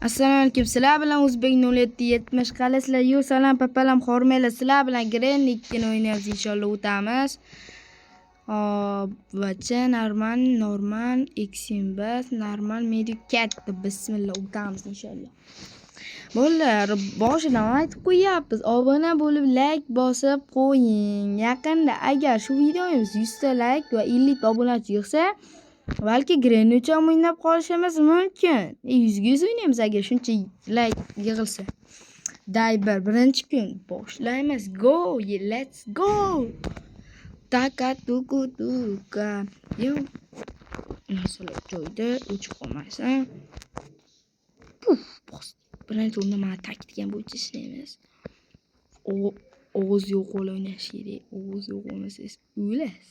Assalomu alaykum. Sizlar bilan O'zbek 0770 qalasizlar. Yo salom papalam, xormaylar. Sizlar bilan Grand League o'ynayapmiz, inshaalloh o'tamiz. Vacha normal Eximbas normal Medicat. Bismillah o'tamiz inshaalloh. Bolalar, boshidan aytib qo'yapmiz. Obuna bo'lib, like bosib qo'ying. Yaqinda agar shu videomiz 100 ta like va 50 ta obunachi yig'sa, balki Grand uchun o'ynab qolishimiz mumkin. 100 ga 100 o'ynaymiz agar shuncha like yig'ilsa. Dayber birinchi kun boshlaymiz. Go, let's go. Taka tuku tuka. Yo. Nasıl joyda o'chib qolmaysan. Puf, bos. Birinchi o'rinda mana taktikan bo'yicha ishlaymiz. Og'iz yo'q qo'l o'ynash kerak. Og'iz yo'q bo'lmasa o'lasiz.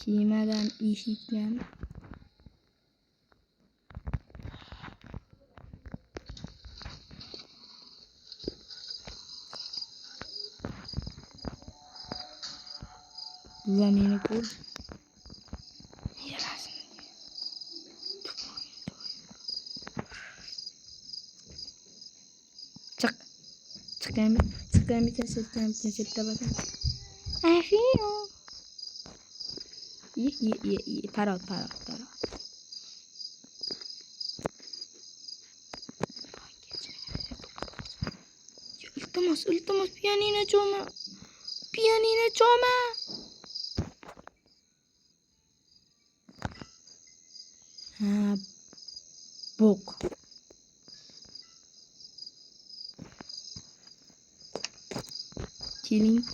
Kemadan eshikdan zamini ko'r. Çıkayım kasetler bakın. Afiyo. İyi. Para. İltimas piyanino çalma. Ha, bok. Kiling.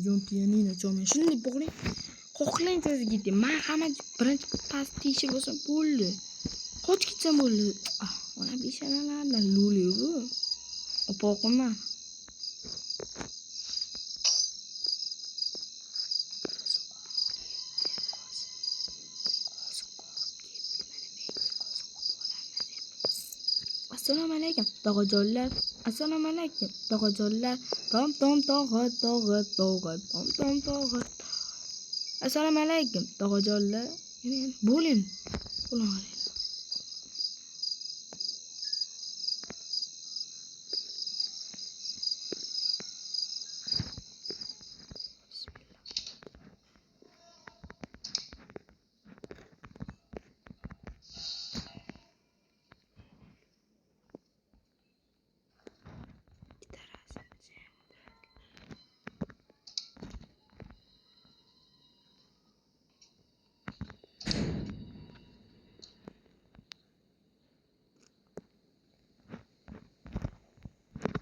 Dum pianino çalma. Shunday bo'g'ling. Qo'qlang tez ketdi. Men hamma birinchi pas tekshirib bo'lsam bo'ldi. Qochib ketsam bo'ldi. Ona beshanalardan lo'li bu. Opoqman. Assalomu alaykum, tog'ajonlar. Assalomu alaykum, tog'ajonlar. Tom tog'at. Tom tog'at. Assalomu alaykum, tog'ajonlar. Bo'ling.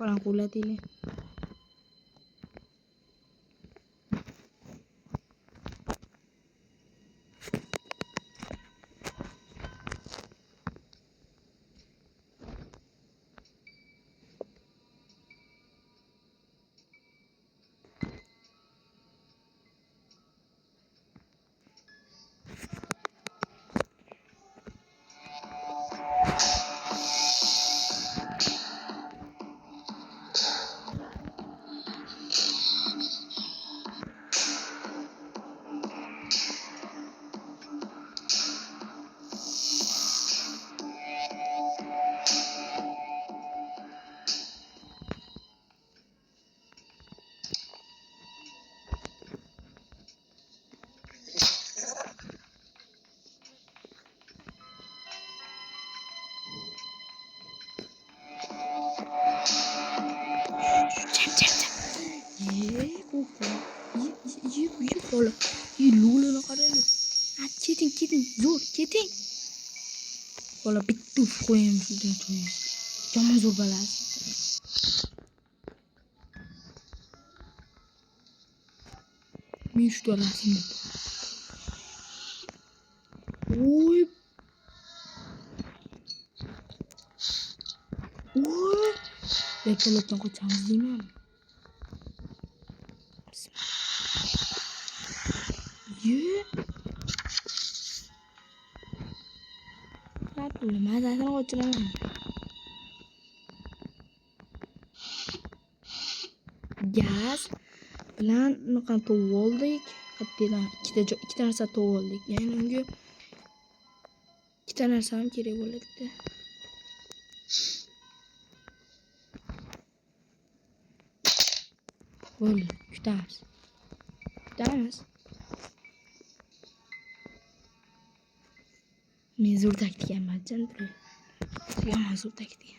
Orang kulat ini. Bola. Lula nak ada lu. Cheating. Zor, cheating. Bola bitu koyam sudah tu. Jangan zor balas. Mish tu lah sini. Oi. Lepas lepas aku canggih ni. Masa sana kau celana. gaz bilan unaqa tovib oldik. Qattiqdan ikkita narsa tovib oldik. Ya'ni unga ikkita narsa ham kerak bo'ladi. Bo'ldi, kutamiz. Men zo'r taktika emasman, yomon zo'r taktika.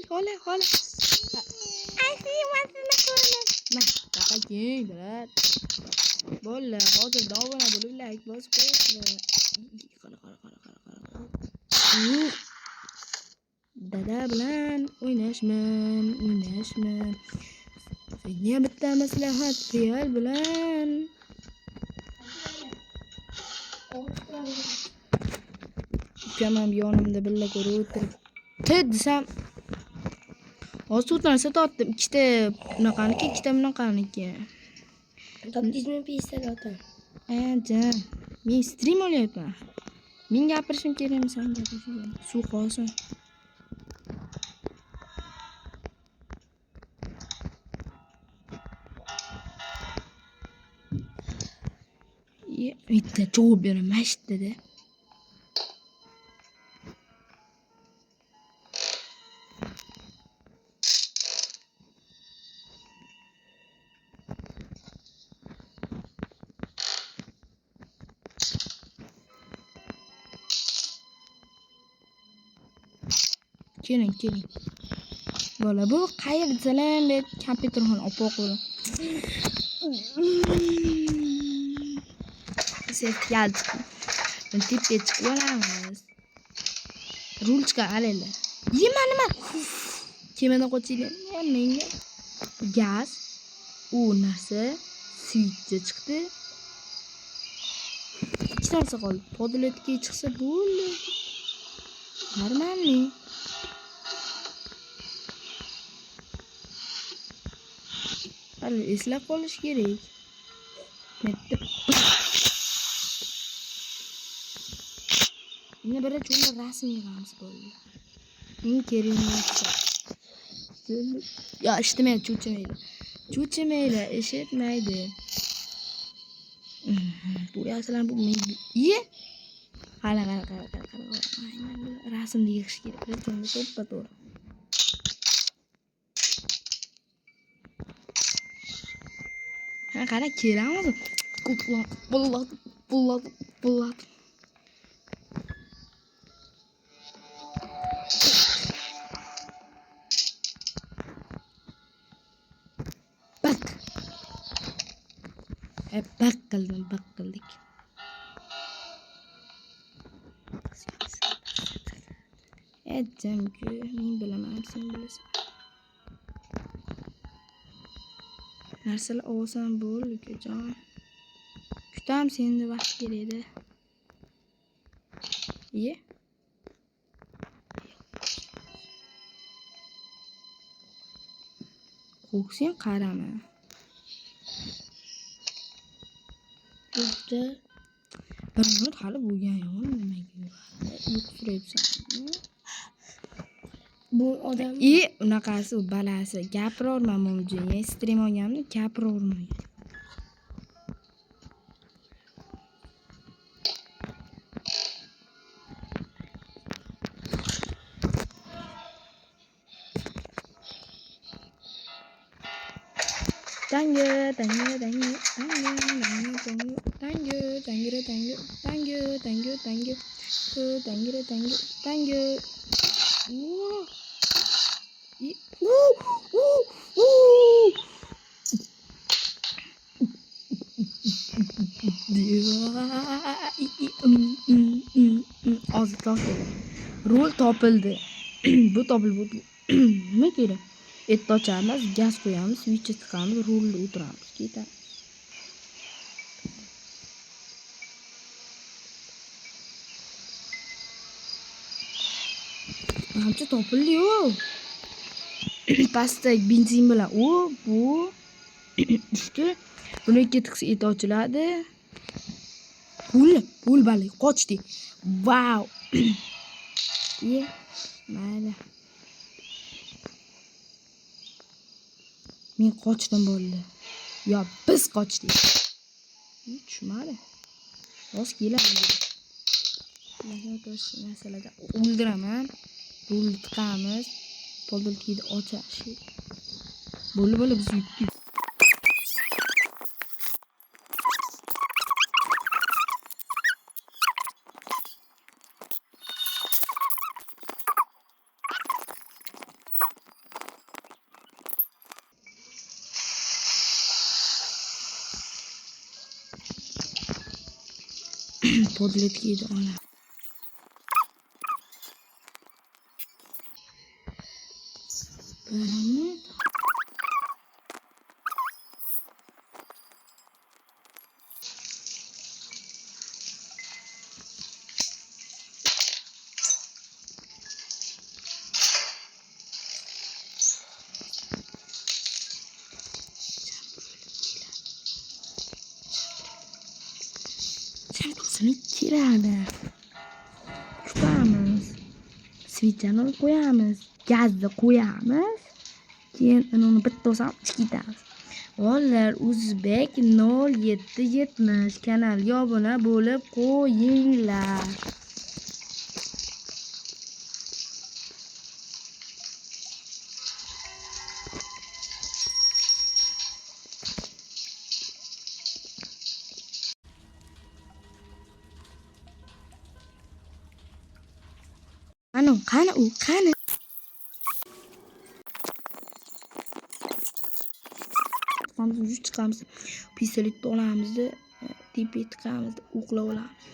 Qola. Bo'ldi, hozir davona bo'lib like bosib qo'yasiz. Qara. Dada bilan o'ynashman. Senga bitta maslahat real bilan. Ukamam yonimda billa ko'rib o'tirib. Desam, hozir narsa topdim. Ikkita bunaqaniki. Topdingizmi pistoleti? Jan, men stream olyapman. Men gapirishim kerakmi, sen gapirishing? Suv qolsin. Bitta javob beraman ishda. Keling. Bola bu qayerdasan deb kompyuterni olib qo'ydim. Sertifikat. Men tipga chiqib olamiz. Rulchka alenda. Nima? Kemadan qochinglar. Menga gaz u narsa switchga chiqdi. Ikkita narsa qoldi. Podletga chiqsa bo'ldi. Normalniy. Hali eslab qolish kerak. Yine böyle çok rasm yığamız böyle. Bunun kerimiyeti. Ya işlemeyle, çuçemeyle eşitmeydi. Buraya salam bu meybi. İyi. Kala. Aynen böyle rasm yığış gerek. Şimdi topla doğru. Kala kiramadım. Bulladım. Bak qildik. Aytdimku, men bilaman, sen bilasan. Narsalar oson bo'ldi, jon. Kutam seni vaqt keladi. Iye. Qo'rqsang qarama. Burada bir minut hali bo'lgan yo'q, nimaga yo'q? Bu odam unaqasi balasi gapiraverman mo'mjon. Stream olganimda gapiraverman. Thank you. Rol topildi. Bu topildi. Nima kerak? Et ochamiz, gaz qo'yamiz, switch tiqamiz, rulni o'tiramiz. Ketamiz. Ancha topildi-yu. pastak benzin bilan bu ishga buni ikki tiqsa et ochiladi. Pul balik qochdik. Vau. Ye, mayli. Men qochdim bo'ldi. Yo, biz qochdik. Tushmadi. Rost keladi. Masalada o'ldiraman. Rulni tiqamiz. Poldilkini ochash. Bo'ldi biz yutdik. Poldilkini ona. Bölümü sen kursunu kiradi. Tutamiz. Svitani qo'yamiz. Gazni qo'yamiz. Keyin uni bitta o'sam chiqitamiz. Bolalar, Uzbek 0770 kanalga obuna bo'lib qo'yinglar. Qani u? Chiqamiz. Pistoletni olamiz, tepaga tiqamiz, o'qlab olamiz.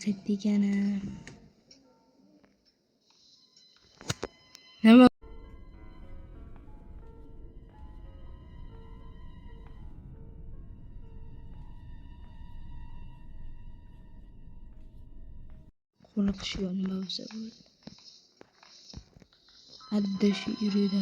Qiddiganim. Nima? Qo'li qishga nima bo'lsa bo'ldi. Addashi yuradi.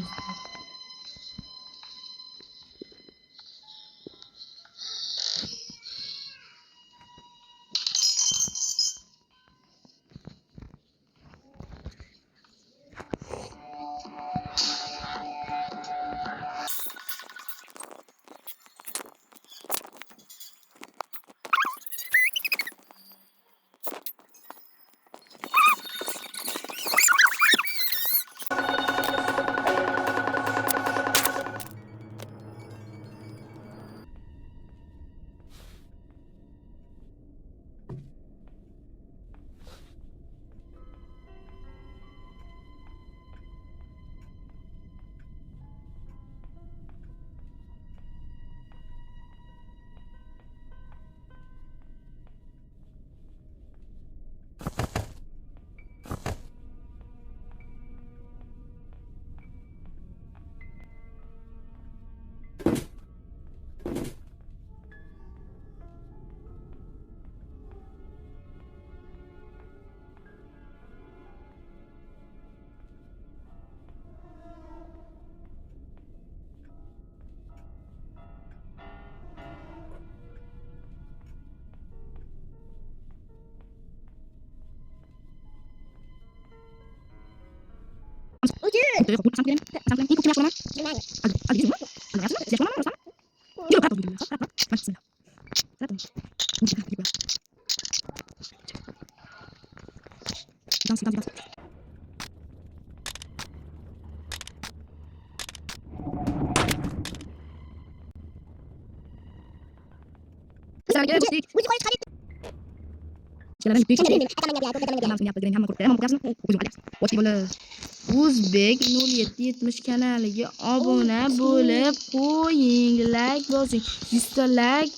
O'zbek 0770 kanaliga obuna bo'lib qo'ying, like bosing. 100 ta like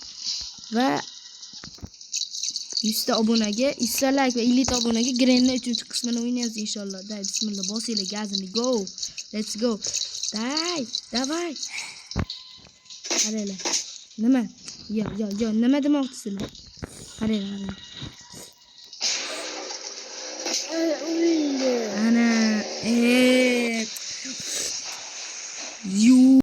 va 100 ta obunaga, 100 ta like va 50 ta obunaga Grenni 3-qismini o'ynaymiz inshaalloh. Day, bismillah, bosinglar gazini. Go. Let's go. Day, davay. Qaranglar. Nima? Yo, nima demoqchisizlar? Qaranglar. Ana,